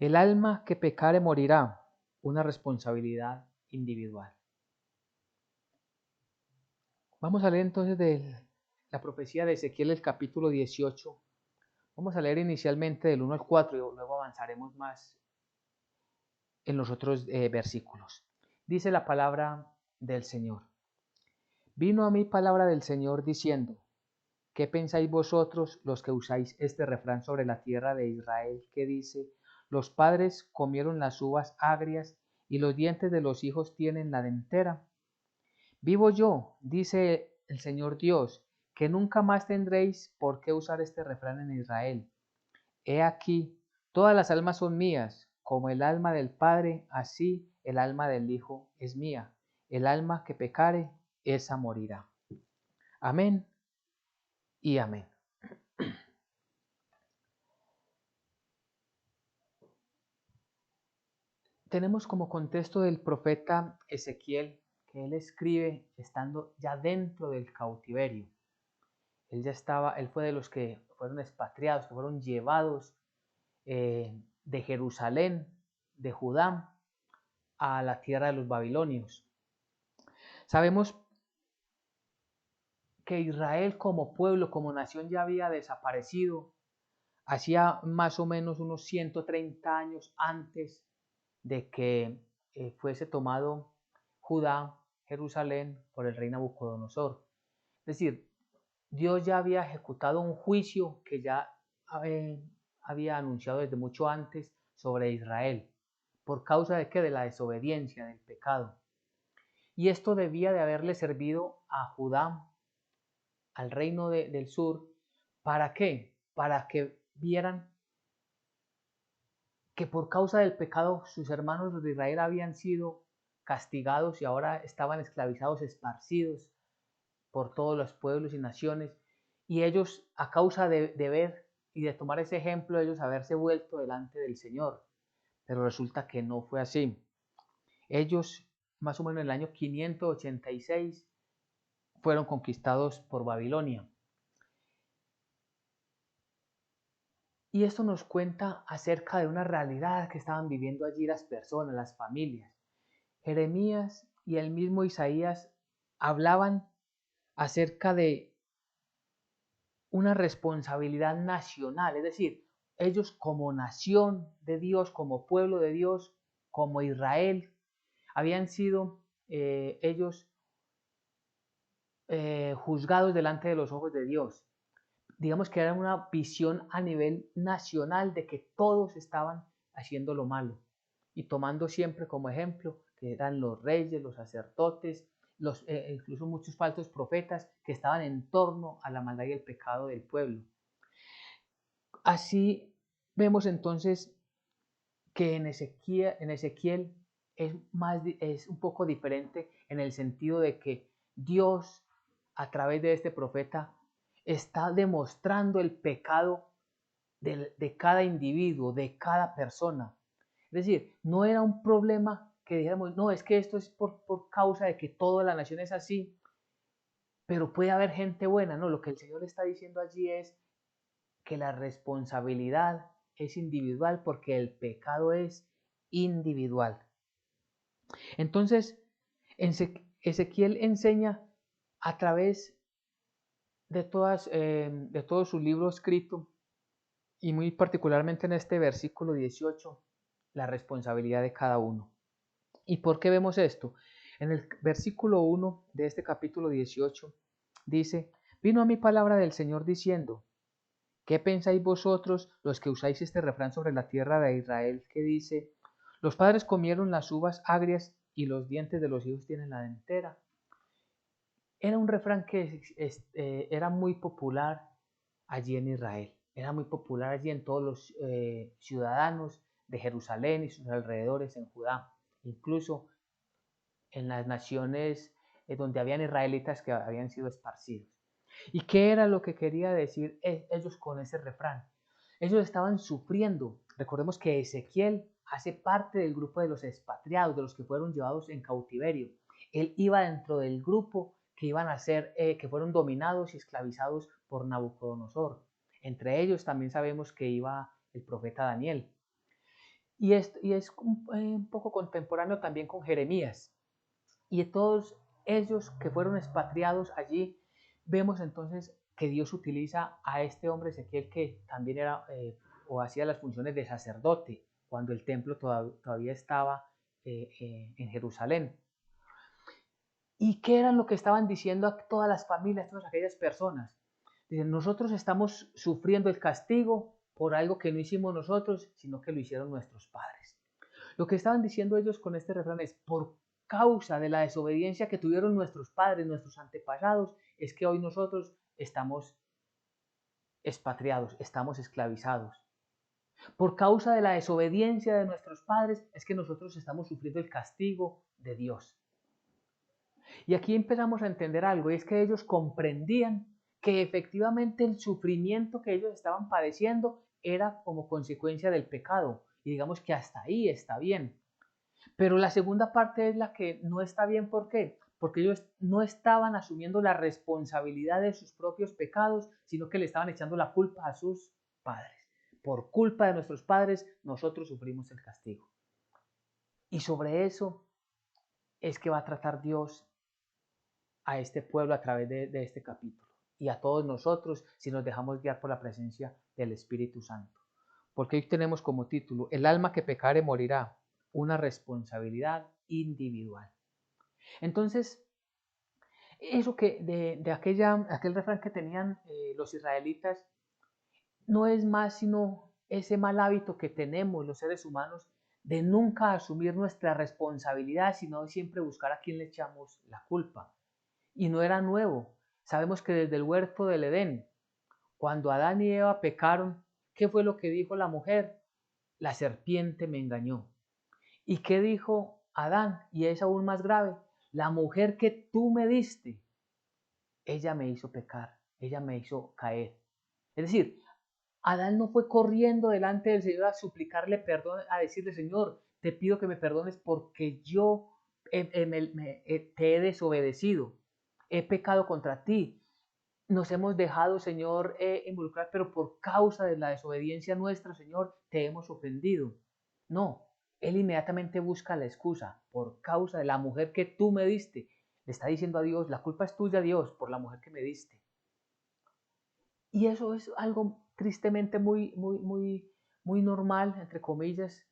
El alma que pecare morirá, una responsabilidad individual. Vamos a leer entonces de la profecía de Ezequiel, el capítulo 18. Vamos a leer inicialmente del 1 al 4 y luego avanzaremos más en los otros versículos. Dice la palabra del Señor. Vino a mí palabra del Señor diciendo, ¿qué pensáis vosotros los que usáis este refrán sobre la tierra de Israel que dice, los padres comieron las uvas agrias y los dientes de los hijos tienen la dentera? Vivo yo, dice el Señor Dios, que nunca más tendréis por qué usar este refrán en Israel. He aquí, todas las almas son mías, como el alma del Padre, así el alma del Hijo es mía. El alma que pecare, esa morirá. Amén y amén. Tenemos como contexto del profeta Ezequiel que él escribe estando ya dentro del cautiverio. Él fue de los que fueron expatriados, que fueron llevados de Jerusalén, de Judá, a la tierra de los babilonios. Sabemos que Israel como pueblo, como nación ya había desaparecido hacía más o menos unos 130 años antes de que fuese tomado Judá, Jerusalén, por el rey Nabucodonosor. Es decir, Dios ya había ejecutado un juicio que ya había anunciado desde mucho antes sobre Israel. ¿Por causa de qué? De la desobediencia, del pecado. Y esto debía de haberle servido a Judá, al reino del sur. ¿Para qué? Para que vieran que por causa del pecado sus hermanos los de Israel habían sido castigados y ahora estaban esclavizados, esparcidos por todos los pueblos y naciones. Y ellos, a causa de ver y de tomar ese ejemplo, ellos haberse vuelto delante del Señor. Pero resulta que no fue así. Ellos, más o menos en el año 586, fueron conquistados por Babilonia. Y esto nos cuenta acerca de una realidad que estaban viviendo allí las personas, las familias. Jeremías y el mismo Isaías hablaban acerca de una responsabilidad nacional, es decir, ellos como nación de Dios, como pueblo de Dios, como Israel, habían sido ellos juzgados delante de los ojos de Dios. Digamos que era una visión a nivel nacional de que todos estaban haciendo lo malo y tomando siempre como ejemplo que eran los reyes, los sacerdotes, incluso muchos falsos profetas que estaban en torno a la maldad y el pecado del pueblo. Así vemos entonces que en Ezequiel es un poco diferente en el sentido de que Dios a través de este profeta está demostrando el pecado de cada individuo, de cada persona. Es decir, no era un problema que dijéramos, no, es que esto es por causa de que toda la nación es así, pero puede haber gente buena, no, lo que el Señor está diciendo allí es que la responsabilidad es individual porque el pecado es individual. Entonces, Ezequiel enseña a través de todo su libro escrito y muy particularmente en este versículo 18, la responsabilidad de cada uno. ¿Y por qué vemos esto? En el versículo 1 de este capítulo 18 dice, vino a mí palabra del Señor diciendo, ¿qué pensáis vosotros los que usáis este refrán sobre la tierra de Israel que dice, los padres comieron las uvas agrias y los dientes de los hijos tienen la dentera? Era un refrán que era muy popular allí en Israel, era muy popular allí en todos los ciudadanos de Jerusalén y sus alrededores en Judá, incluso en las naciones donde habían israelitas que habían sido esparcidos. ¿Y qué era lo que quería decir ellos con ese refrán? Ellos estaban sufriendo. Recordemos que Ezequiel hace parte del grupo de los expatriados, de los que fueron llevados en cautiverio. Él iba dentro del grupo que iban a ser, que fueron dominados y esclavizados por Nabucodonosor. Entre ellos también sabemos que iba el profeta Daniel. y es un poco contemporáneo también con Jeremías. Y de todos ellos que fueron expatriados allí, vemos entonces que Dios utiliza a este hombre Ezequiel, que también era o hacía las funciones de sacerdote cuando el templo todavía estaba en Jerusalén. ¿Y qué eran lo que estaban diciendo a todas las familias, todas aquellas personas? Dicen, nosotros estamos sufriendo el castigo por algo que no hicimos nosotros, sino que lo hicieron nuestros padres. Lo que estaban diciendo ellos con este refrán es, por causa de la desobediencia que tuvieron nuestros padres, nuestros antepasados, es que hoy nosotros estamos expatriados, estamos esclavizados. Por causa de la desobediencia de nuestros padres, es que nosotros estamos sufriendo el castigo de Dios. Y aquí empezamos a entender algo, y es que ellos comprendían que efectivamente el sufrimiento que ellos estaban padeciendo era como consecuencia del pecado. Y digamos que hasta ahí está bien. Pero la segunda parte es la que no está bien. ¿Por qué? Porque ellos no estaban asumiendo la responsabilidad de sus propios pecados, sino que le estaban echando la culpa a sus padres. Por culpa de nuestros padres, nosotros sufrimos el castigo. Y sobre eso es que va a tratar Dios a este pueblo a través de este capítulo. Y a todos nosotros si nos dejamos guiar por la presencia del Espíritu Santo. Porque hoy tenemos como título, el alma que pecare morirá, una responsabilidad individual. Entonces, eso que de aquel refrán que tenían los israelitas, no es más sino ese mal hábito que tenemos los seres humanos de nunca asumir nuestra responsabilidad, sino de siempre buscar a quien le echamos la culpa. Y no era nuevo. Sabemos que desde el huerto del Edén, cuando Adán y Eva pecaron, ¿qué fue lo que dijo la mujer? La serpiente me engañó. ¿Y qué dijo Adán? Y es aún más grave. La mujer que tú me diste, ella me hizo pecar, ella me hizo caer. Es decir, Adán no fue corriendo delante del Señor a suplicarle perdón, a decirle, Señor, te pido que me perdones porque yo te he desobedecido, he pecado contra ti. Nos hemos dejado, Señor, involucrar, pero por causa de la desobediencia nuestra, Señor, te hemos ofendido. No, él inmediatamente busca la excusa, por causa de la mujer que tú me diste. Le está diciendo a Dios, la culpa es tuya, Dios, por la mujer que me diste. Y eso es algo tristemente muy normal, entre comillas,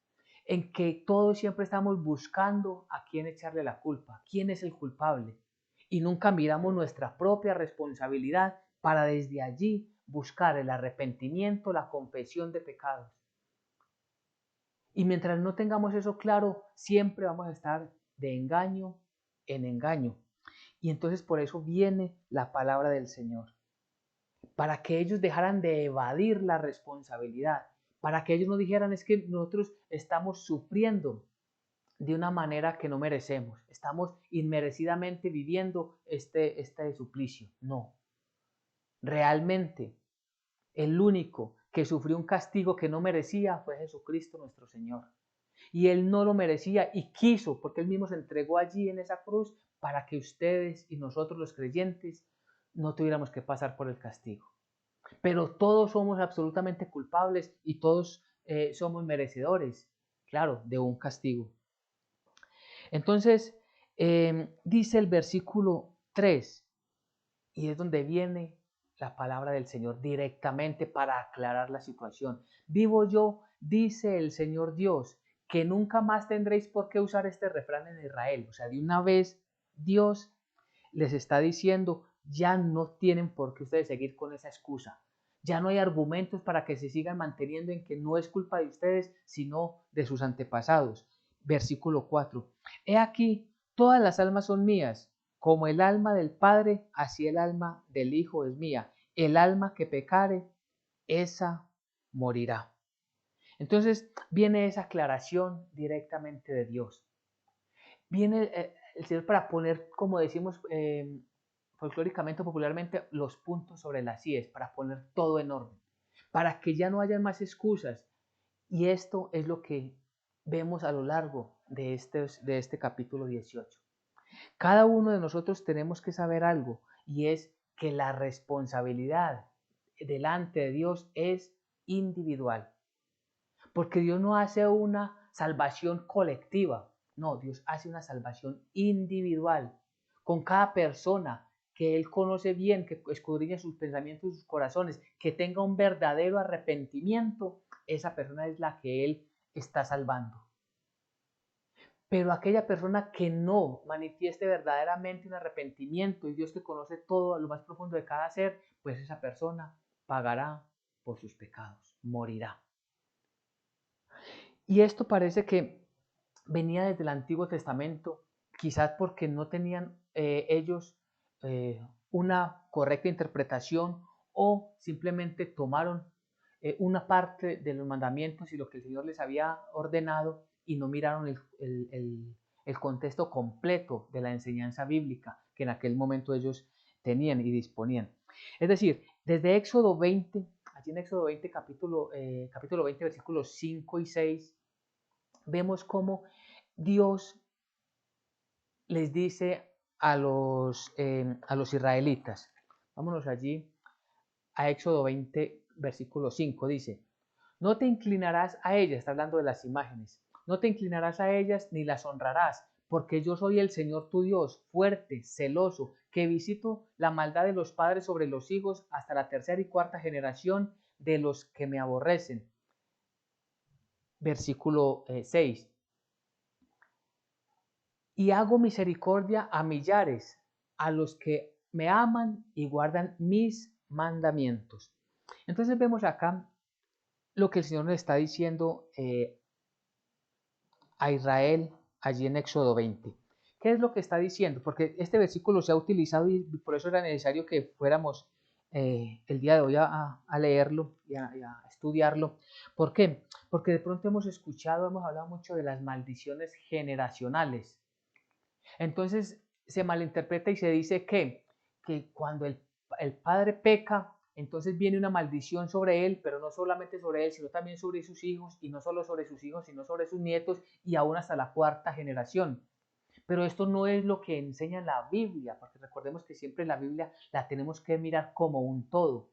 en que todos siempre estamos buscando a quién echarle la culpa, quién es el culpable. Y nunca miramos nuestra propia responsabilidad para desde allí buscar el arrepentimiento, la confesión de pecados. Y mientras no tengamos eso claro, siempre vamos a estar de engaño en engaño. Y entonces por eso viene la palabra del Señor, para que ellos dejaran de evadir la responsabilidad, para que ellos no dijeran es que nosotros estamos sufriendo de una manera que no merecemos, estamos inmerecidamente viviendo este suplicio. No, realmente el único que sufrió un castigo que no merecía fue Jesucristo nuestro Señor. Y Él no lo merecía y quiso, porque Él mismo se entregó allí en esa cruz para que ustedes y nosotros los creyentes no tuviéramos que pasar por el castigo. Pero todos somos absolutamente culpables y todos somos merecedores, claro, de un castigo. Entonces, dice el versículo 3, y es donde viene la palabra del Señor directamente para aclarar la situación. Vivo yo, dice el Señor Dios, que nunca más tendréis por qué usar este refrán en Israel. O sea, de una vez Dios les está diciendo, ya no tienen por qué ustedes seguir con esa excusa. Ya no hay argumentos para que se sigan manteniendo en que no es culpa de ustedes, sino de sus antepasados. Versículo 4. He aquí, todas las almas son mías, como el alma del Padre, así el alma del Hijo es mía. El alma que pecare, esa morirá. Entonces viene esa aclaración directamente de Dios. Viene el Señor para poner, como decimos folclóricamente o popularmente, los puntos sobre las IES, para poner todo en orden, para que ya no haya más excusas. Y esto es lo que vemos a lo largo de este capítulo 18. Cada uno de nosotros tenemos que saber algo, y es que la responsabilidad delante de Dios es individual. Porque Dios no hace una salvación colectiva. No, Dios hace una salvación individual con cada persona que Él conoce bien, que escudriña sus pensamientos y sus corazones, que tenga un verdadero arrepentimiento. Esa persona es la que Él está salvando. Pero aquella persona que no manifieste verdaderamente un arrepentimiento, y Dios que conoce todo a lo más profundo de cada ser, pues esa persona pagará por sus pecados, morirá. Y esto parece que venía desde el Antiguo Testamento, quizás porque no tenían ellos una correcta interpretación, o simplemente tomaron una parte de los mandamientos y lo que el Señor les había ordenado y no miraron el contexto completo de la enseñanza bíblica que en aquel momento ellos tenían y disponían. Es decir, desde Éxodo 20, allí en Éxodo 20, capítulo 20, versículos 5 y 6, vemos cómo Dios les dice a los israelitas. Vámonos allí a Éxodo 20, versículo 5, dice: no te inclinarás a ellas, está hablando de las imágenes, no te inclinarás a ellas ni las honrarás, porque yo soy el Señor tu Dios, fuerte, celoso, que visito la maldad de los padres sobre los hijos hasta la tercera y cuarta generación de los que me aborrecen. Versículo 6. Y hago misericordia a millares, a los que me aman y guardan mis mandamientos. Entonces vemos acá lo que el Señor nos está diciendo a Israel allí en Éxodo 20. ¿Qué es lo que está diciendo? Porque este versículo se ha utilizado y por eso era necesario que fuéramos el día de hoy a leerlo y a estudiarlo. ¿Por qué? Porque de pronto hemos hablado mucho de las maldiciones generacionales. Entonces se malinterpreta y se dice que cuando el padre peca, entonces viene una maldición sobre él, pero no solamente sobre él, sino también sobre sus hijos, y no solo sobre sus hijos, sino sobre sus nietos, y aún hasta la cuarta generación. Pero esto no es lo que enseña la Biblia, porque recordemos que siempre la Biblia la tenemos que mirar como un todo.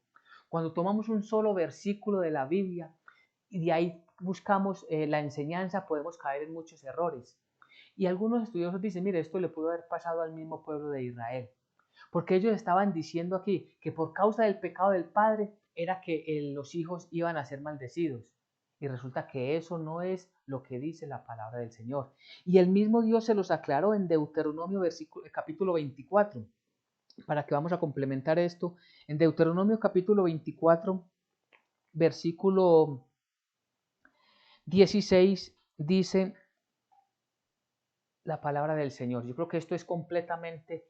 Cuando tomamos un solo versículo de la Biblia y de ahí buscamos la enseñanza, podemos caer en muchos errores. Y algunos estudiosos dicen, mire, esto le pudo haber pasado al mismo pueblo de Israel, porque ellos estaban diciendo aquí que por causa del pecado del padre era que los hijos iban a ser maldecidos. Y resulta que eso no es lo que dice la palabra del Señor. Y el mismo Dios se los aclaró en Deuteronomio capítulo 24. Para que vamos a complementar esto, en Deuteronomio capítulo 24, versículo 16, dice la palabra del Señor. Yo creo que esto es completamente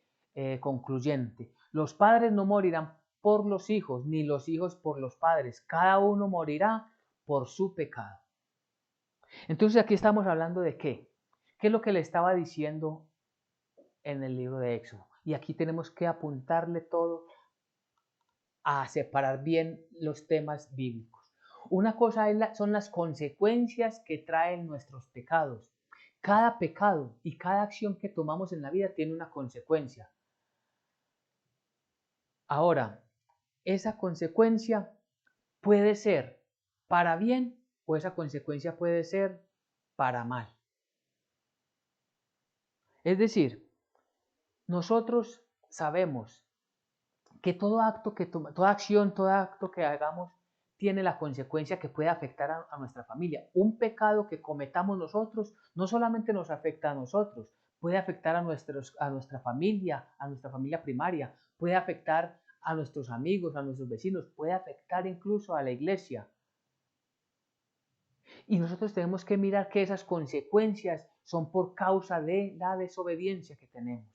concluyente. Los padres no morirán por los hijos, ni los hijos por los padres. Cada uno morirá por su pecado. Entonces aquí estamos hablando de qué. ¿Qué es lo que le estaba diciendo en el libro de Éxodo? Y aquí tenemos que apuntarle todo a separar bien los temas bíblicos. Una cosa son las consecuencias que traen nuestros pecados. Cada pecado y cada acción que tomamos en la vida tiene una consecuencia. Ahora, esa consecuencia puede ser para bien o esa consecuencia puede ser para mal. Es decir, nosotros sabemos que todo acto toda acción, todo acto que hagamos tiene la consecuencia que puede afectar a nuestra familia. Un pecado que cometamos nosotros no solamente nos afecta a nosotros, puede afectar a nuestra familia primaria, puede afectar a nuestros amigos, a nuestros vecinos, puede afectar incluso a la iglesia. Y nosotros tenemos que mirar que esas consecuencias son por causa de la desobediencia que tenemos.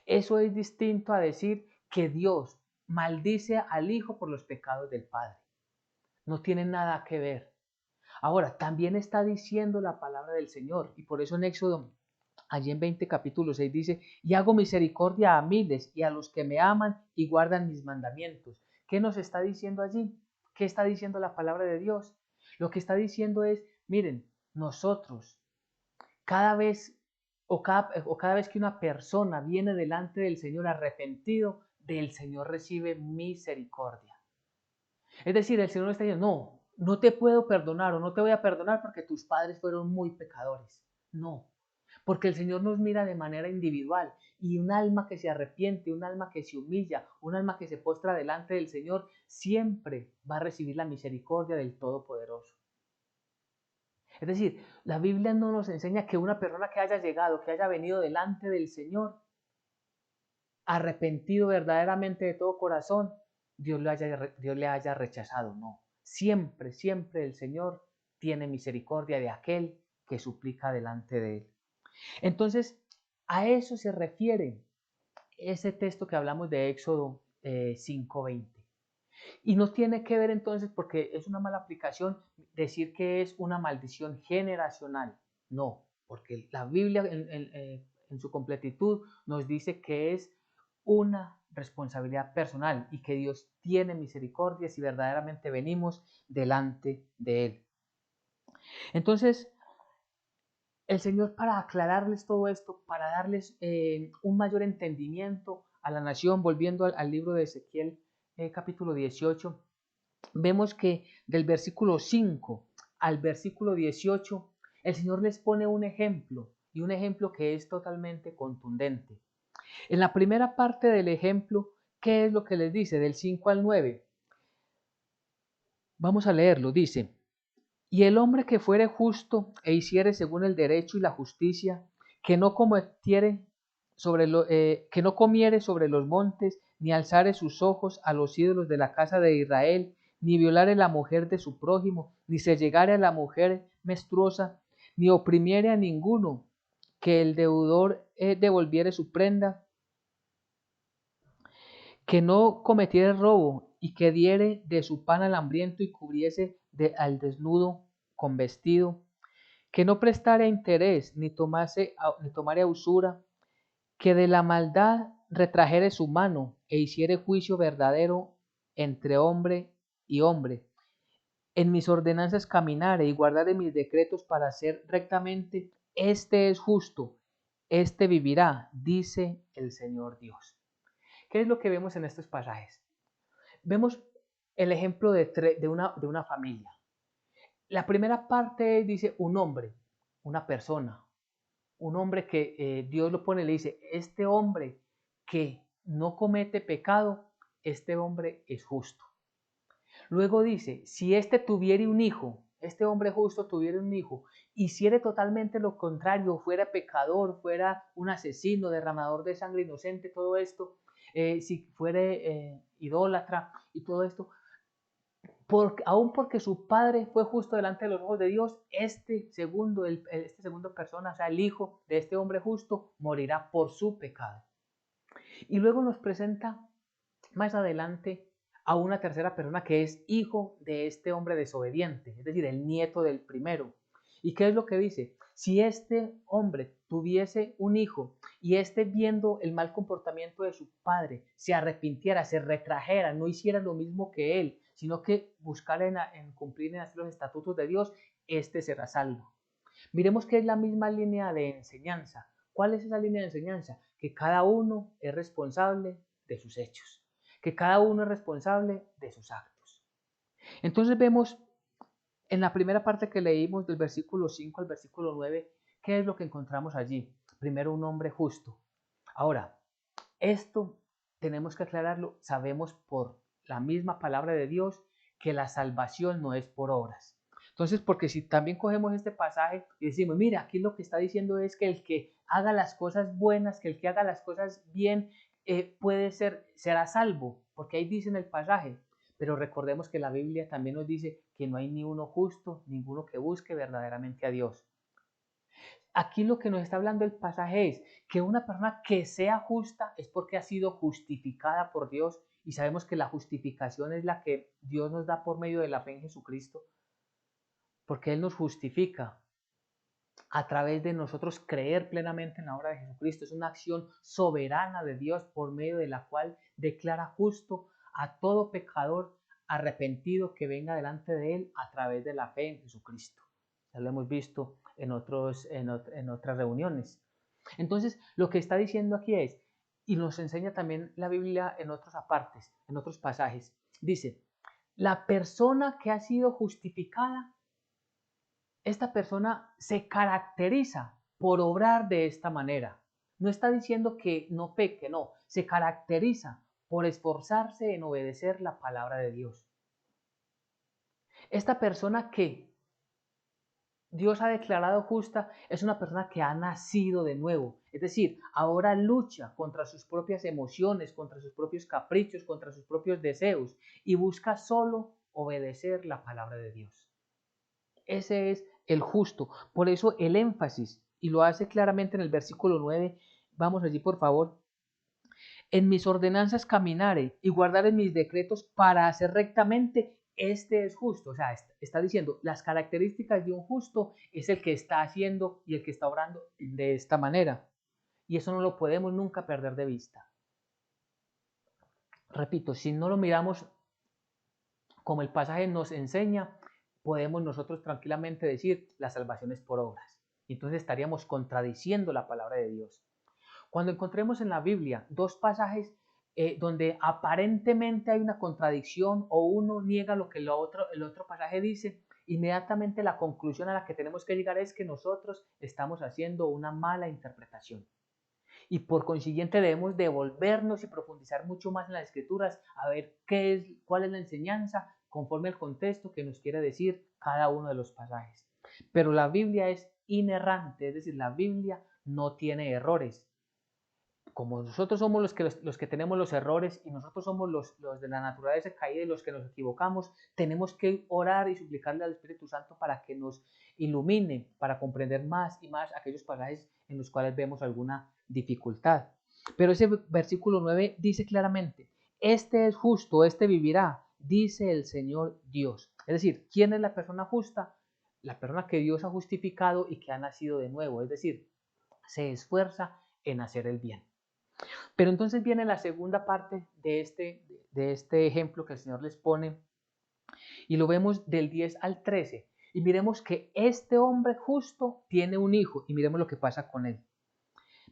Eso es distinto a decir que Dios maldice al Hijo por los pecados del Padre. No tiene nada que ver. Ahora, también está diciendo la palabra del Señor, y por eso en Éxodo, allí en 20 capítulo 6 dice, y hago misericordia a miles y a los que me aman y guardan mis mandamientos. ¿Qué nos está diciendo allí? ¿Qué está diciendo la palabra de Dios? Lo que está diciendo es, miren, nosotros, cada vez cada vez que una persona viene delante del Señor arrepentido, del Señor recibe misericordia. Es decir, el Señor no está diciendo, no, no te puedo perdonar o no te voy a perdonar porque tus padres fueron muy pecadores. No, porque el Señor nos mira de manera individual y un alma que se arrepiente, un alma que se humilla, un alma que se postra delante del Señor, siempre va a recibir la misericordia del Todopoderoso. Es decir, la Biblia no nos enseña que una persona que haya llegado, que haya venido delante del Señor, arrepentido verdaderamente de todo corazón, Dios le haya rechazado. No, siempre, siempre el Señor tiene misericordia de aquel que suplica delante de Él. Entonces, a eso se refiere ese texto que hablamos de Éxodo 5:20. Y no tiene que ver entonces, porque es una mala aplicación, decir que es una maldición generacional. No, porque la Biblia en su completitud nos dice que es una responsabilidad personal y que Dios tiene misericordia si verdaderamente venimos delante de Él. Entonces, el Señor, para aclararles todo esto, para darles un mayor entendimiento a la nación, volviendo al libro de Ezequiel capítulo 18, vemos que del versículo 5 al versículo 18, el Señor les pone un ejemplo, y un ejemplo que es totalmente contundente. En la primera parte del ejemplo, ¿qué es lo que les dice? Del 5 al 9. Vamos a leerlo, dice: y el hombre que fuere justo e hiciere según el derecho y la justicia, que no que no comiere sobre los montes, ni alzare sus ojos a los ídolos de la casa de Israel, ni violare la mujer de su prójimo, ni se llegare a la mujer menstruosa, ni oprimiere a ninguno, que el deudor devolviere su prenda, que no cometiere robo, y que diere de su pan al hambriento y cubriese al desnudo con vestido, que no prestare interés, ni tomare usura, que de la maldad retrajere su mano, e hiciere juicio verdadero entre hombre y hombre. En mis ordenanzas caminare y guardare mis decretos para hacer rectamente, este es justo, este vivirá, dice el Señor Dios. ¿Qué es lo que vemos en estos pasajes? Vemos el ejemplo de una familia. La primera parte dice un hombre, una persona, un hombre que Dios lo pone y le dice, este hombre que no comete pecado, este hombre es justo. Luego dice, si este tuviere un hijo, este hombre justo tuviera un hijo, hiciere totalmente lo contrario, fuera pecador, fuera un asesino, derramador de sangre inocente, todo esto, si fuere idólatra y todo esto, aun porque su padre fue justo delante de los ojos de Dios, este segundo persona, o sea, el hijo de este hombre justo, morirá por su pecado. Y luego nos presenta más adelante a una tercera persona que es hijo de este hombre desobediente, es decir, el nieto del primero. ¿Y qué es lo que dice? Si este hombre tuviese un hijo y este, viendo el mal comportamiento de su padre, se arrepintiera, se retrajera, no hiciera lo mismo que él, sino que buscara en cumplir en los estatutos de Dios, este será salvo. Miremos que es la misma línea de enseñanza. ¿Cuál es esa línea de enseñanza? Que cada uno es responsable de sus hechos, que cada uno es responsable de sus actos. Entonces vemos en la primera parte que leímos del versículo 5 al versículo 9, ¿qué es lo que encontramos allí? Primero, un hombre justo. Ahora, esto tenemos que aclararlo, sabemos por la misma palabra de Dios que la salvación no es por obras. Entonces, porque si también cogemos este pasaje y decimos, mira, aquí lo que está diciendo es que el que haga las cosas buenas, que el que haga las cosas bien, será salvo, porque ahí dice en el pasaje. Pero recordemos que la Biblia también nos dice que no hay ni uno justo, ninguno que busque verdaderamente a Dios. Aquí lo que nos está hablando el pasaje es que una persona que sea justa es porque ha sido justificada por Dios, y sabemos que la justificación es la que Dios nos da por medio de la fe en Jesucristo, porque Él nos justifica a través de nosotros creer plenamente en la obra de Jesucristo. Es una acción soberana de Dios por medio de la cual declara justo a todo pecador arrepentido que venga delante de Él a través de la fe en Jesucristo. Ya lo hemos visto en otras reuniones. Entonces, lo que está diciendo aquí es, y nos enseña también la Biblia en otros apartes, en otros pasajes, dice, La persona que ha sido justificada, esta persona se caracteriza por obrar de esta manera. No está diciendo que no peque, no, se caracteriza por esforzarse en obedecer la palabra de Dios. Esta persona que Dios ha declarado justa es una persona que ha nacido de nuevo, es decir, ahora lucha contra sus propias emociones, contra sus propios caprichos, contra sus propios deseos y busca solo obedecer la palabra de Dios. Ese es el justo. Por eso el énfasis, y lo hace claramente en el versículo 9, vamos allí por favor. En mis ordenanzas caminaré y guardaré mis decretos para hacer rectamente. Este es justo. O sea, está diciendo, las características de un justo es el que está haciendo y el que está obrando de esta manera. Y eso no lo podemos nunca perder de vista. Repito, si no lo miramos como el pasaje nos enseña, podemos nosotros tranquilamente decir la salvación es por obras. Entonces estaríamos contradiciendo la palabra de Dios. Cuando encontremos en la Biblia dos pasajes donde aparentemente hay una contradicción o uno niega lo que el otro pasaje dice, inmediatamente la conclusión a la que tenemos que llegar es que nosotros estamos haciendo una mala interpretación. Y por consiguiente debemos devolvernos y profundizar mucho más en las escrituras a ver cuál es la enseñanza conforme al contexto que nos quiere decir cada uno de los pasajes. Pero la Biblia es inerrante, es decir, la Biblia no tiene errores. Como nosotros somos los que tenemos los errores y nosotros somos los de la naturaleza caída y los que nos equivocamos, tenemos que orar y suplicarle al Espíritu Santo para que nos ilumine, para comprender más y más aquellos pasajes en los cuales vemos alguna dificultad. Pero ese versículo 9 dice claramente, este es justo, este vivirá, dice el Señor Dios. Es decir, ¿quién es la persona justa? La persona que Dios ha justificado y que ha nacido de nuevo, es decir, se esfuerza en hacer el bien. Pero entonces viene la segunda parte de este ejemplo que el Señor les pone y lo vemos del 10 al 13. Y miremos que este hombre justo tiene un hijo y miremos lo que pasa con él.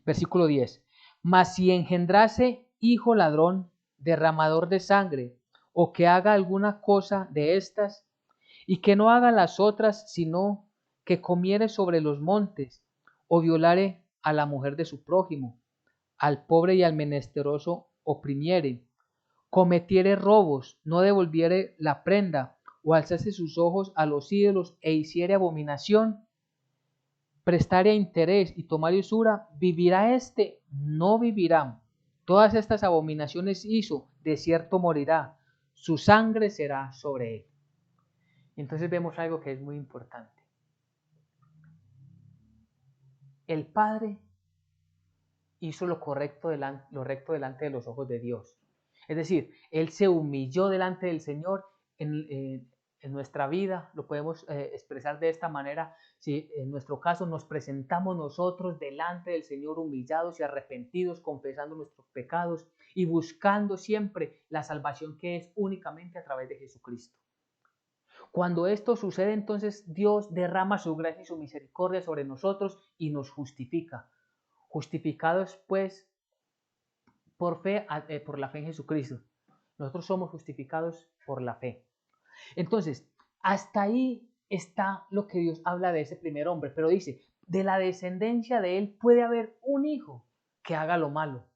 Versículo 10. Mas si engendrase hijo ladrón, derramador de sangre, o que haga alguna cosa de estas, y que no haga las otras, sino que comiere sobre los montes, o violare a la mujer de su prójimo, al pobre y al menesteroso oprimiere, cometiere robos, no devolviere la prenda, o alzase sus ojos a los ídolos e hiciere abominación, prestare a interés y tomare usura, ¿vivirá éste? No vivirá. Todas estas abominaciones hizo, de cierto morirá, su sangre será sobre él. Entonces vemos algo que es muy importante. El Padre hizo lo recto delante de los ojos de Dios. Es decir, Él se humilló delante del Señor en nuestra vida, lo podemos expresar de esta manera, si en nuestro caso nos presentamos nosotros delante del Señor humillados y arrepentidos, confesando nuestros pecados y buscando siempre la salvación que es únicamente a través de Jesucristo. Cuando esto sucede, entonces Dios derrama su gracia y su misericordia sobre nosotros y nos justifica. Justificados pues por la fe en Jesucristo. Nosotros somos justificados por la fe. Entonces, hasta ahí está lo que Dios habla de ese primer hombre, pero dice, de la descendencia de él puede haber un hijo que haga lo malo.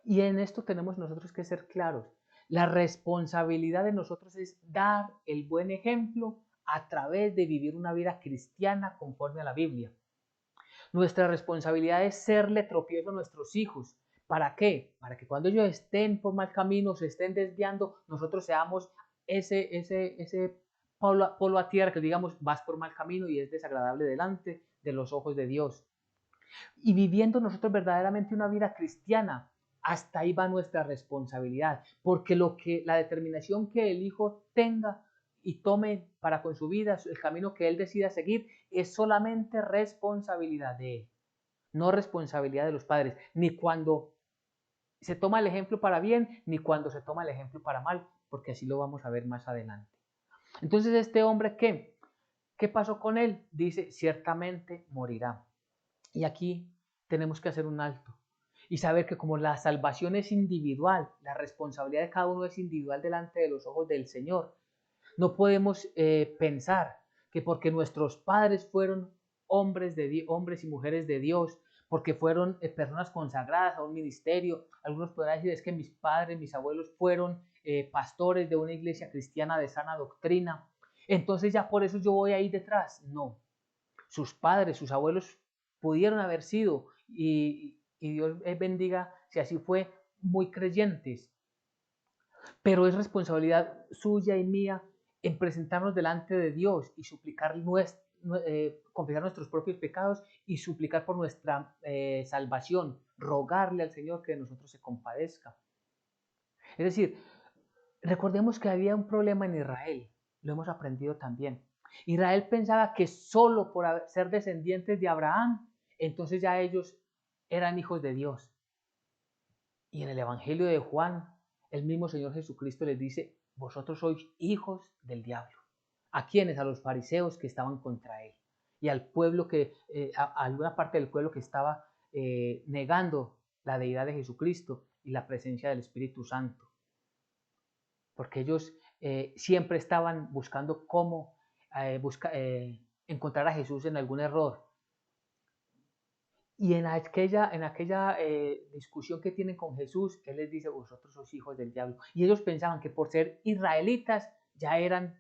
Y en esto tenemos nosotros que ser claros. La responsabilidad de nosotros es dar el buen ejemplo a través de vivir una vida cristiana conforme a la Biblia. Nuestra responsabilidad es serle tropiezo a nuestros hijos. ¿Para qué? Para que cuando ellos estén por mal camino, se estén desviando, nosotros seamos ese polo a tierra que digamos, vas por mal camino y es desagradable delante de los ojos de Dios. Y viviendo nosotros verdaderamente una vida cristiana, hasta ahí va nuestra responsabilidad, porque la determinación que el hijo tenga y tome para con su vida, el camino que él decida seguir, es solamente responsabilidad de él, no responsabilidad de los padres, ni cuando se toma el ejemplo para bien, ni cuando se toma el ejemplo para mal, porque así lo vamos a ver más adelante. Entonces, este hombre, ¿qué pasó con él? Dice, ciertamente morirá. Y aquí tenemos que hacer un alto. y saber que como la salvación es individual, la responsabilidad de cada uno es individual delante de los ojos del Señor. No podemos pensar que porque nuestros padres fueron hombres y mujeres de Dios, porque fueron personas consagradas a un ministerio, algunos podrán decir es que mis padres, mis abuelos fueron pastores de una iglesia cristiana de sana doctrina, entonces ya por eso yo voy ahí detrás. No, sus padres, sus abuelos pudieron haber sido, y Dios bendiga si así fue, muy creyentes, pero es responsabilidad suya y mía en presentarnos delante de Dios y suplicar confesar nuestros propios pecados y suplicar por nuestra salvación, rogarle al Señor que de nosotros se compadezca. Es decir, recordemos que había un problema en Israel, lo hemos aprendido también. Israel pensaba que solo por ser descendientes de Abraham, entonces ya ellos eran hijos de Dios. Y en el Evangelio de Juan, el mismo Señor Jesucristo les dice, vosotros sois hijos del diablo. ¿A quiénes? A los fariseos que estaban contra él. Y al pueblo a alguna parte del pueblo que estaba negando la deidad de Jesucristo y la presencia del Espíritu Santo. Porque ellos siempre estaban buscando cómo encontrar a Jesús en algún error. Y en aquella discusión que tienen con Jesús, Él les dice, vosotros sois hijos del diablo. Y ellos pensaban que por ser israelitas ya eran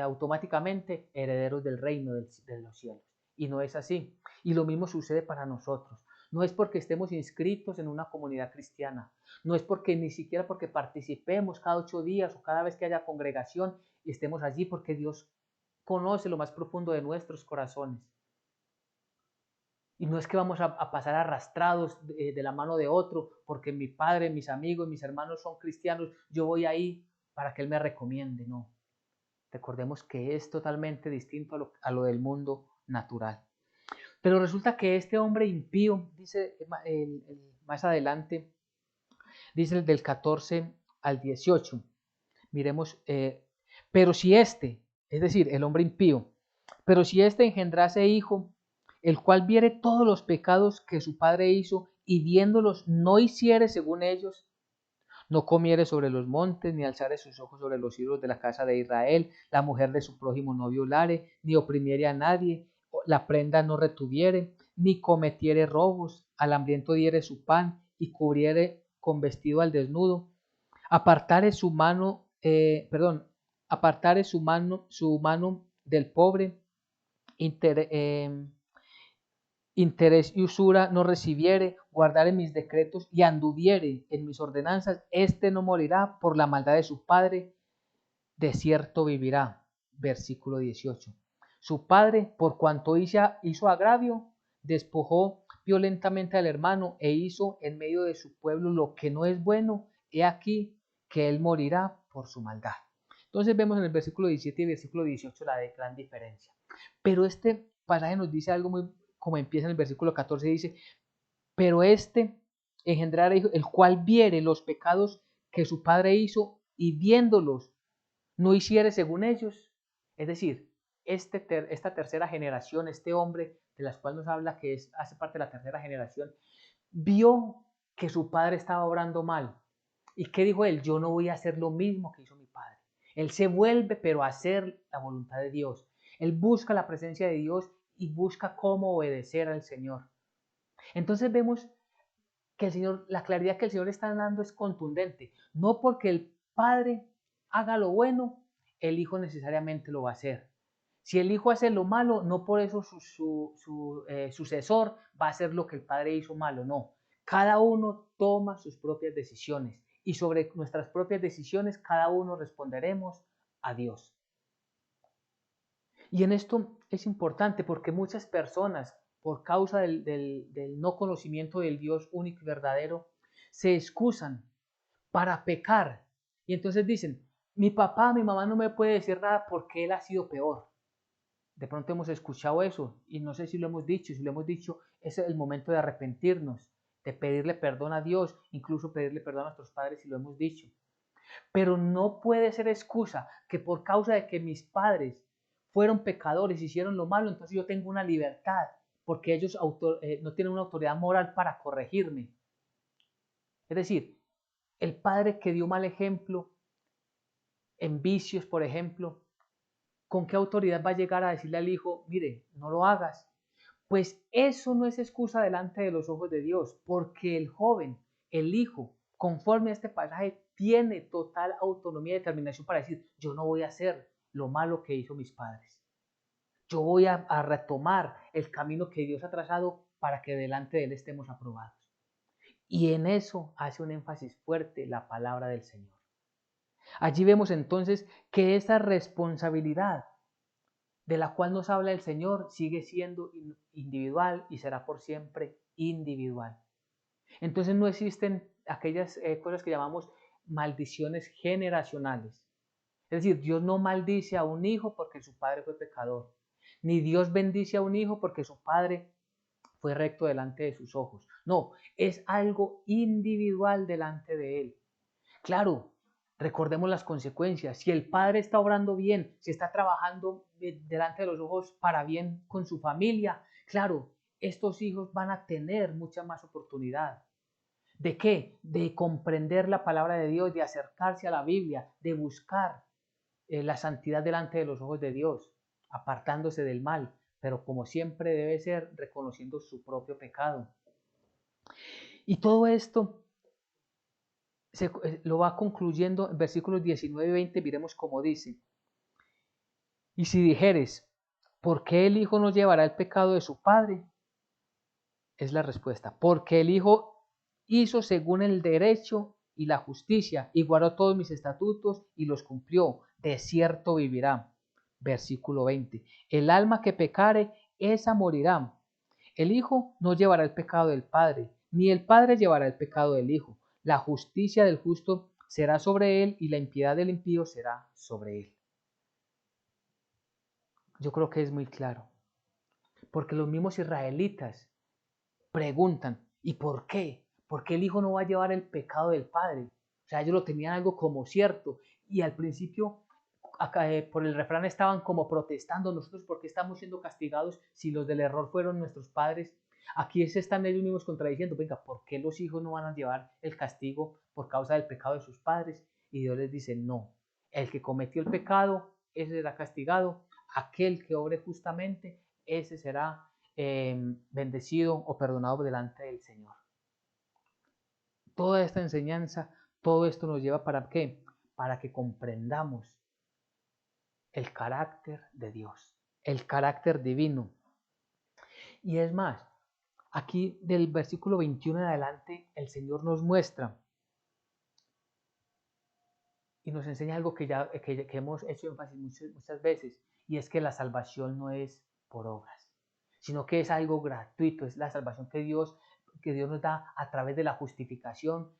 automáticamente herederos del reino de los cielos. Y no es así. Y lo mismo sucede para nosotros. No es porque estemos inscritos en una comunidad cristiana. No es porque ni siquiera porque participemos cada 8 días o cada vez que haya congregación y estemos allí, porque Dios conoce lo más profundo de nuestros corazones. Y no es que vamos a pasar arrastrados de la mano de otro, porque mi padre, mis amigos, mis hermanos son cristianos, yo voy ahí para que Él me recomiende. No, recordemos que es totalmente distinto a lo del mundo natural. Pero resulta que este hombre impío, dice más adelante, dice el del 14 al 18, miremos, pero si es decir, el hombre impío, pero si engendrase hijo, el cual viere todos los pecados que su padre hizo, y viéndolos no hiciere según ellos, no comiere sobre los montes, ni alzare sus ojos sobre los ídolos de la casa de Israel, la mujer de su prójimo no violare, ni oprimiere a nadie, la prenda no retuviere, ni cometiere robos, al hambriento diere su pan, y cubriere con vestido al desnudo, apartare su mano, apartare su mano del pobre, interés y usura no recibiere, guardare mis decretos y anduviere en mis ordenanzas, este no morirá por la maldad de su padre, de cierto vivirá. Versículo 18. Su padre, por cuanto hizo agravio, despojó violentamente al hermano e hizo en medio de su pueblo lo que no es bueno, he aquí que él morirá por su maldad. Entonces vemos en el versículo 17 y versículo 18 la gran diferencia. Pero este pasaje nos dice algo muy, como empieza en el versículo 14, dice, pero engendrará hijo, el cual viere los pecados que su padre hizo y viéndolos no hiciere según ellos. Es decir, esta tercera generación, este hombre de la cual nos habla que hace parte de la tercera generación, vio que su padre estaba obrando mal. ¿Y qué dijo él? Yo no voy a hacer lo mismo que hizo mi padre. Él se vuelve, pero a hacer la voluntad de Dios. Él busca la presencia de Dios y busca cómo obedecer al Señor. Entonces vemos que la claridad que el Señor está dando es contundente. No porque el Padre haga lo bueno, el Hijo necesariamente lo va a hacer. Si el Hijo hace lo malo, no por eso su sucesor va a hacer lo que el Padre hizo malo, no. Cada uno toma sus propias decisiones y sobre nuestras propias decisiones cada uno responderemos a Dios. Y en esto es importante porque muchas personas, por causa del no conocimiento del Dios único y verdadero, se excusan para pecar. Y entonces dicen, mi papá, mi mamá no me puede decir nada porque él ha sido peor. De pronto hemos escuchado eso y no sé si lo hemos dicho. Si lo hemos dicho, es el momento de arrepentirnos, de pedirle perdón a Dios, incluso pedirle perdón a nuestros padres si lo hemos dicho. Pero no puede ser excusa que por causa de que mis padres fueron pecadores, hicieron lo malo, entonces yo tengo una libertad, porque ellos no tienen una autoridad moral para corregirme. Es decir, el padre que dio mal ejemplo en vicios, por ejemplo, ¿con qué autoridad va a llegar a decirle al hijo, mire, no lo hagas? Pues eso no es excusa delante de los ojos de Dios, porque el joven, el hijo, conforme a este pasaje, tiene total autonomía y determinación para decir, yo no voy a hacer lo malo que hizo mis padres. Yo voy a retomar el camino que Dios ha trazado para que delante de Él estemos aprobados. Y en eso hace un énfasis fuerte la palabra del Señor. Allí vemos entonces que esa responsabilidad de la cual nos habla el Señor sigue siendo individual y será por siempre individual. Entonces no existen aquellas cosas que llamamos maldiciones generacionales. Es decir, Dios no maldice a un hijo porque su padre fue pecador, ni Dios bendice a un hijo porque su padre fue recto delante de sus ojos. No, es algo individual delante de Él. Claro, recordemos las consecuencias. Si el padre está obrando bien, si está trabajando delante de los ojos para bien con su familia, claro, estos hijos van a tener mucha más oportunidad. ¿De qué? De comprender la palabra de Dios, de acercarse a la Biblia, de buscar la santidad delante de los ojos de Dios, apartándose del mal, pero como siempre debe ser reconociendo su propio pecado. Y todo esto lo va concluyendo en versículos 19 y 20, miremos cómo dice. Y si dijeres, ¿por qué el Hijo no llevará el pecado de su Padre? Es la respuesta, porque el Hijo hizo según el derecho y la justicia, y guardó todos mis estatutos y los cumplió, de cierto vivirá. Versículo 20, el alma que pecare, esa morirá. El Hijo no llevará el pecado del Padre, ni el Padre llevará el pecado del Hijo. La justicia del justo será sobre él y la impiedad del impío será sobre él. Yo creo que es muy claro, porque los mismos israelitas preguntan, ¿y por qué? ¿Por qué el Hijo no va a llevar el pecado del Padre? O sea, ellos lo tenían algo como cierto y al principio por el refrán estaban como protestando, nosotros por qué estamos siendo castigados si los del error fueron nuestros padres. Aquí se están ellos mismos contradiciendo, venga, ¿por qué los hijos no van a llevar el castigo por causa del pecado de sus padres? Y Dios les dice, no, el que cometió el pecado, ese será castigado, aquel que obre justamente, ese será bendecido o perdonado delante del Señor. Toda esta enseñanza, todo esto nos lleva para qué? Para que comprendamos el carácter de Dios, el carácter divino. Y es más, aquí del versículo 21 en adelante, el Señor nos muestra y nos enseña algo que hemos hecho énfasis muchas veces, y es que la salvación no es por obras, sino que es algo gratuito, es la salvación que Dios nos da a través de la justificación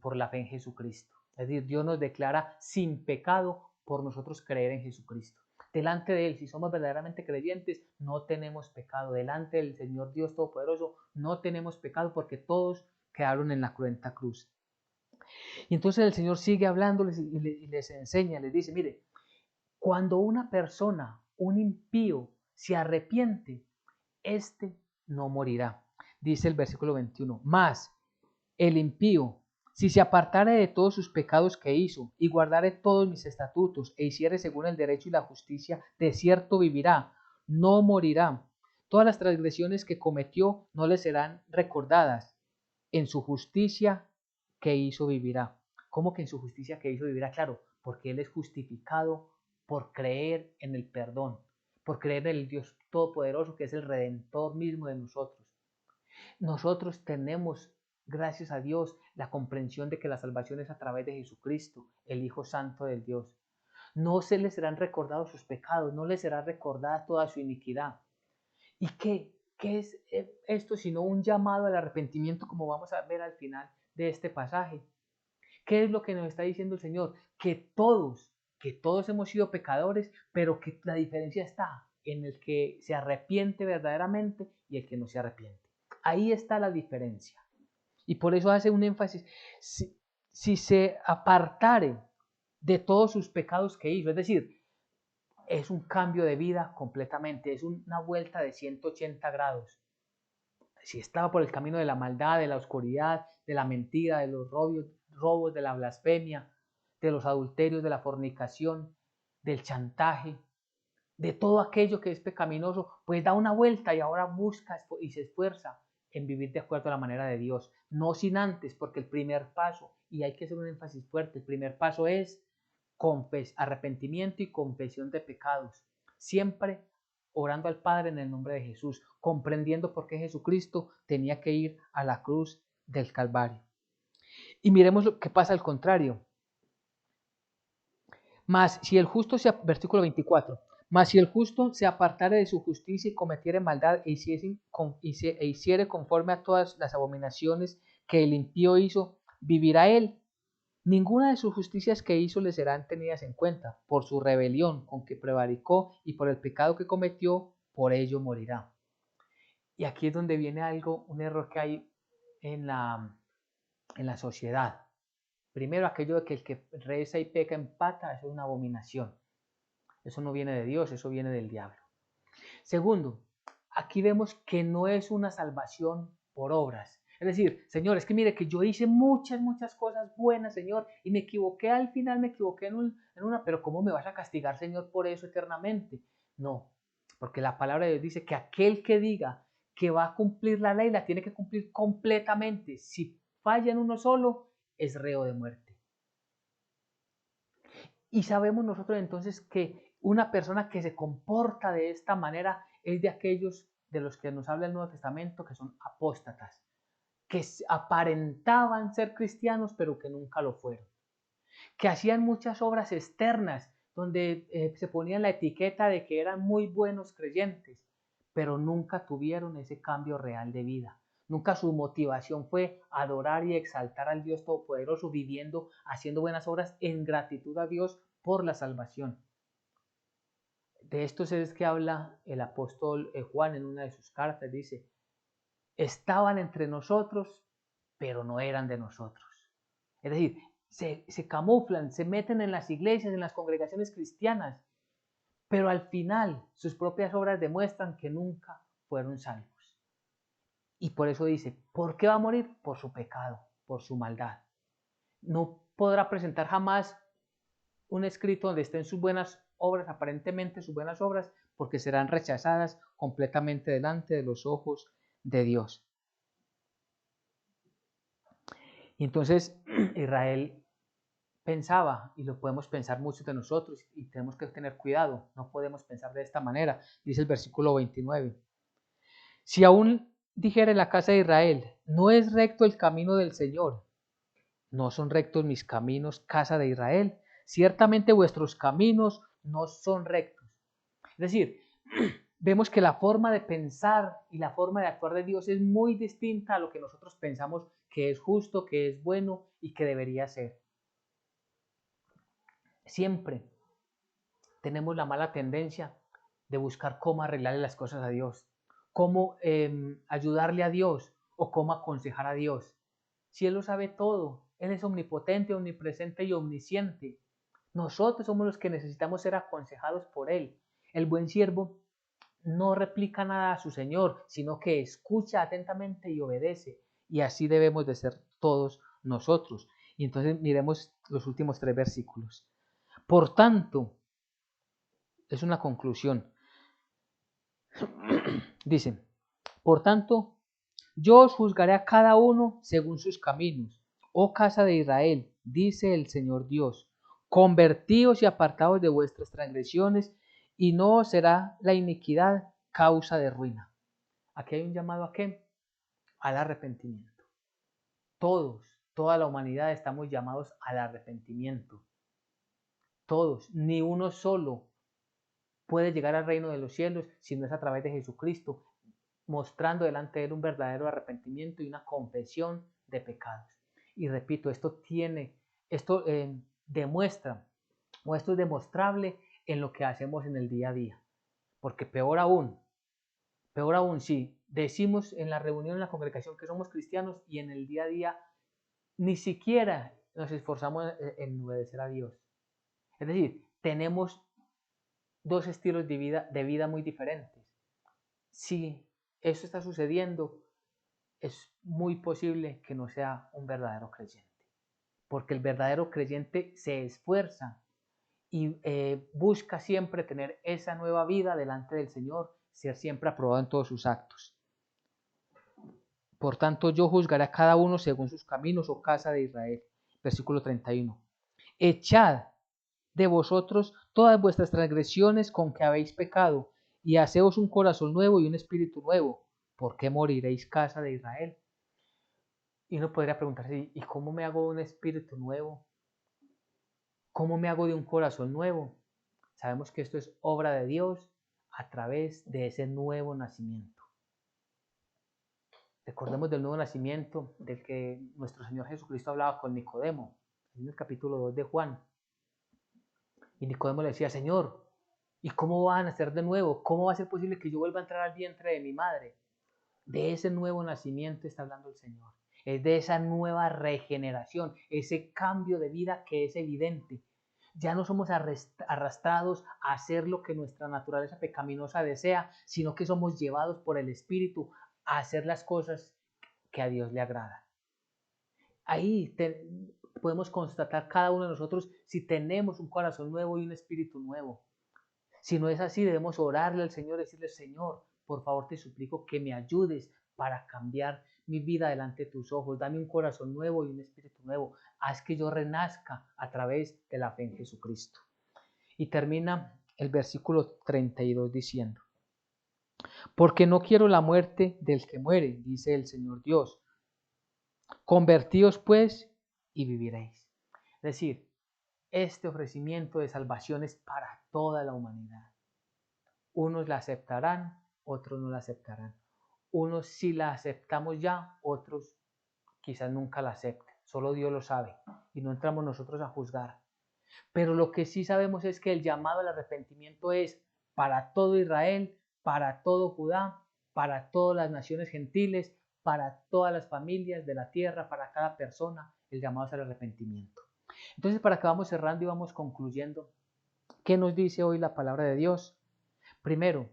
por la fe en Jesucristo. Es decir, Dios nos declara sin pecado por nosotros creer en Jesucristo. Delante de Él, si somos verdaderamente creyentes, no tenemos pecado. Delante del Señor Dios Todopoderoso, no tenemos pecado porque todos quedaron en la cruenta cruz. Y entonces el Señor sigue hablándoles y les enseña, les dice, mire, cuando una persona, un impío, se arrepiente, éste no morirá. Dice el versículo 21, más el impío, si se apartare de todos sus pecados que hizo y guardare todos mis estatutos e hiciere según el derecho y la justicia, de cierto vivirá, no morirá. Todas las transgresiones que cometió no le serán recordadas. En su justicia que hizo vivirá. ¿Cómo que en su justicia que hizo vivirá? Claro, porque Él es justificado por creer en el perdón, por creer en el Dios Todopoderoso que es el Redentor mismo de nosotros. Nosotros tenemos, gracias a Dios, la comprensión de que la salvación es a través de Jesucristo, el Hijo Santo del Dios. No se les serán recordados sus pecados, no les será recordada toda su iniquidad. ¿Y qué es esto sino un llamado al arrepentimiento, como vamos a ver al final de este pasaje? ¿Qué es lo que nos está diciendo el Señor? Que todos hemos sido pecadores, pero que la diferencia está en el que se arrepiente verdaderamente y el que no se arrepiente. Ahí está la diferencia. Y por eso hace un énfasis, si se apartare de todos sus pecados que hizo, es decir, es un cambio de vida completamente, es una vuelta de 180 grados. si estaba por el camino de la maldad, de la oscuridad, de la mentira, de los robos, de la blasfemia, de los adulterios, de la fornicación, del chantaje, de todo aquello que es pecaminoso, pues da una vuelta y ahora busca y se esfuerza en vivir de acuerdo a la manera de Dios. No sin antes, porque el primer paso, y hay que hacer un énfasis fuerte, el primer paso es arrepentimiento y confesión de pecados. Siempre orando al Padre en el nombre de Jesús, comprendiendo por qué Jesucristo tenía que ir a la cruz del Calvario. Y miremos lo que pasa al contrario. Mas si el justo versículo 24, mas si el justo se apartare de su justicia y cometiere maldad e hiciere conforme a todas las abominaciones que el impío hizo, vivirá él. Ninguna de sus justicias que hizo le serán tenidas en cuenta. Por su rebelión con que prevaricó y por el pecado que cometió, por ello morirá. Y aquí es donde viene un error que hay en la sociedad. Primero, aquello de que el que reza y peca empata, eso es una abominación. Eso no viene de Dios, eso viene del diablo. Segundo, aquí vemos que no es una salvación por obras. Es decir, Señor, es que mire que yo hice muchas cosas buenas, Señor, y me equivoqué al final, me equivoqué en una, pero ¿cómo me vas a castigar, Señor, por eso eternamente? No, porque la palabra de Dios dice que aquel que diga que va a cumplir la ley, la tiene que cumplir completamente. Si falla en uno solo, es reo de muerte. Y sabemos nosotros entonces que una persona que se comporta de esta manera es de aquellos de los que nos habla el Nuevo Testamento que son apóstatas, que aparentaban ser cristianos pero que nunca lo fueron, que hacían muchas obras externas donde se ponían la etiqueta de que eran muy buenos creyentes, pero nunca tuvieron ese cambio real de vida. Nunca su motivación fue adorar y exaltar al Dios Todopoderoso, viviendo, haciendo buenas obras en gratitud a Dios por la salvación. De esto es que habla el apóstol Juan en una de sus cartas. Dice, estaban entre nosotros, pero no eran de nosotros. Es decir, se camuflan, se meten en las iglesias, en las congregaciones cristianas, pero al final sus propias obras demuestran que nunca fueron salvos. Y por eso dice, ¿por qué va a morir? Por su pecado, por su maldad. No podrá presentar jamás un escrito donde estén sus buenas obras, aparentemente sus buenas obras, porque serán rechazadas completamente delante de los ojos de Dios. Y entonces Israel pensaba, y lo podemos pensar muchos de nosotros, y tenemos que tener cuidado, no podemos pensar de esta manera, dice el versículo 29. Si aún dijere la casa de Israel, no es recto el camino del Señor, no son rectos mis caminos, casa de Israel, ciertamente vuestros caminos no son rectos. Es decir, vemos que la forma de pensar y la forma de actuar de Dios es muy distinta a lo que nosotros pensamos que es justo, que es bueno y que debería ser. Siempre tenemos la mala tendencia de buscar cómo arreglarle las cosas a Dios, cómo ayudarle a Dios o cómo aconsejar a Dios. Si Él lo sabe todo, Él es omnipotente, omnipresente y omnisciente. Nosotros somos los que necesitamos ser aconsejados por Él. El buen siervo no replica nada a su Señor, sino que escucha atentamente y obedece. Y así debemos de ser todos nosotros. Y entonces miremos los últimos 3 versículos. Por tanto, es una conclusión. Dice, por tanto, yo os juzgaré a cada uno según sus caminos. Oh casa de Israel, dice el Señor Dios, convertíos y apartaos de vuestras transgresiones, y no os será la iniquidad causa de ruina. Aquí hay un llamado a ¿qué? Al arrepentimiento. Todos, toda la humanidad estamos llamados al arrepentimiento. Todos, ni uno solo puede llegar al reino de los cielos si no es a través de Jesucristo, mostrando delante de él un verdadero arrepentimiento y una confesión de pecados. Y repito, esto demuestra, o esto es demostrable en lo que hacemos en el día a día. Porque peor aún, si decimos en la reunión, en la congregación que somos cristianos y en el día a día ni siquiera nos esforzamos en obedecer a Dios. Es decir, tenemos dos estilos de vida muy diferentes. Si eso está sucediendo, es muy posible que no sea un verdadero creyente, porque el verdadero creyente se esfuerza y busca siempre tener esa nueva vida delante del Señor, ser siempre aprobado en todos sus actos. Por tanto, yo juzgaré a cada uno según sus caminos, oh casa de Israel. Versículo 31. Echad de vosotros todas vuestras transgresiones con que habéis pecado, y haceos un corazón nuevo y un espíritu nuevo. ¿Por qué moriréis, casa de Israel? Y uno podría preguntarse, ¿y cómo me hago un espíritu nuevo? ¿Cómo me hago de un corazón nuevo? Sabemos que esto es obra de Dios a través de ese nuevo nacimiento. Recordemos del nuevo nacimiento del que nuestro Señor Jesucristo hablaba con Nicodemo, en el capítulo 2 de Juan. Y Nicodemo le decía, Señor, ¿y cómo van a nacer de nuevo? ¿Cómo va a ser posible que yo vuelva a entrar al vientre de mi madre? De ese nuevo nacimiento está hablando el Señor. Es de esa nueva regeneración, ese cambio de vida que es evidente. Ya no somos arrastrados a hacer lo que nuestra naturaleza pecaminosa desea, sino que somos llevados por el Espíritu a hacer las cosas que a Dios le agrada. Ahí podemos constatar cada uno de nosotros si tenemos un corazón nuevo y un espíritu nuevo. Si no es así, debemos orarle al Señor y decirle, Señor, por favor te suplico que me ayudes para cambiar mi vida delante de tus ojos. Dame un corazón nuevo y un espíritu nuevo. Haz que yo renazca a través de la fe en Jesucristo. Y termina el versículo 32 diciendo, porque no quiero la muerte del que muere, dice el Señor Dios. Convertíos pues y viviréis. Es decir, este ofrecimiento de salvación es para toda la humanidad. Unos la aceptarán, otros no la aceptarán. Unos sí la aceptamos ya, otros quizás nunca la acepten. Solo Dios lo sabe y no entramos nosotros a juzgar. Pero lo que sí sabemos es que el llamado al arrepentimiento es para todo Israel, para todo Judá, para todas las naciones gentiles, para todas las familias de la tierra, para cada persona. El llamado es al arrepentimiento. Entonces, para que vamos cerrando y vamos concluyendo, ¿qué nos dice hoy la palabra de Dios? Primero,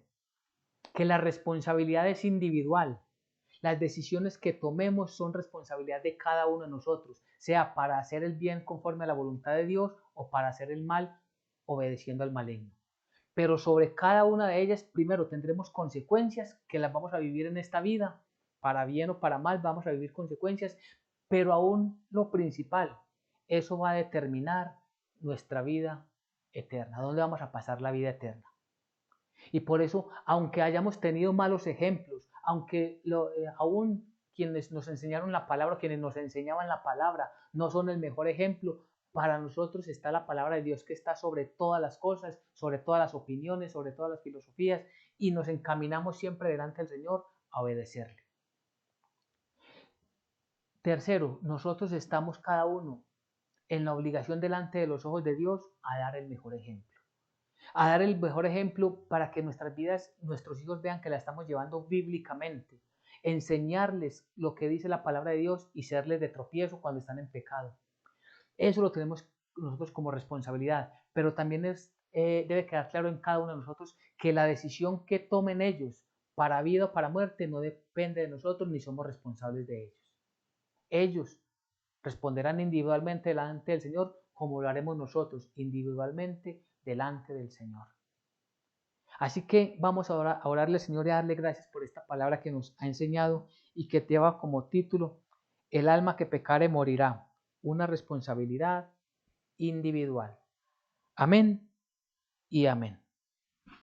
que la responsabilidad es individual. Las decisiones que tomemos son responsabilidad de cada uno de nosotros, sea para hacer el bien conforme a la voluntad de Dios o para hacer el mal obedeciendo al maligno. Pero sobre cada una de ellas, primero tendremos consecuencias que las vamos a vivir en esta vida, para bien o para mal vamos a vivir consecuencias, pero aún lo principal, eso va a determinar nuestra vida eterna, dónde vamos a pasar la vida eterna. Y por eso, aunque hayamos tenido malos ejemplos, aunque aún quienes nos enseñaron la palabra, quienes nos enseñaban la palabra, no son el mejor ejemplo, para nosotros está la palabra de Dios que está sobre todas las cosas, sobre todas las opiniones, sobre todas las filosofías, y nos encaminamos siempre delante del Señor a obedecerle. Tercero, nosotros estamos cada uno en la obligación delante de los ojos de Dios a dar el mejor ejemplo. A dar el mejor ejemplo para que nuestras vidas, nuestros hijos vean que la estamos llevando bíblicamente, enseñarles lo que dice la palabra de Dios y serles de tropiezo cuando están en pecado. Eso lo tenemos nosotros como responsabilidad, pero también debe quedar claro en cada uno de nosotros que la decisión que tomen ellos para vida o para muerte no depende de nosotros ni somos responsables de ellos. Ellos responderán individualmente delante del Señor como lo haremos nosotros individualmente delante del Señor. Así que vamos a orarle al Señor y a darle gracias por esta palabra que nos ha enseñado y que lleva como título, el alma que pecare morirá, una responsabilidad individual. Amén y amén.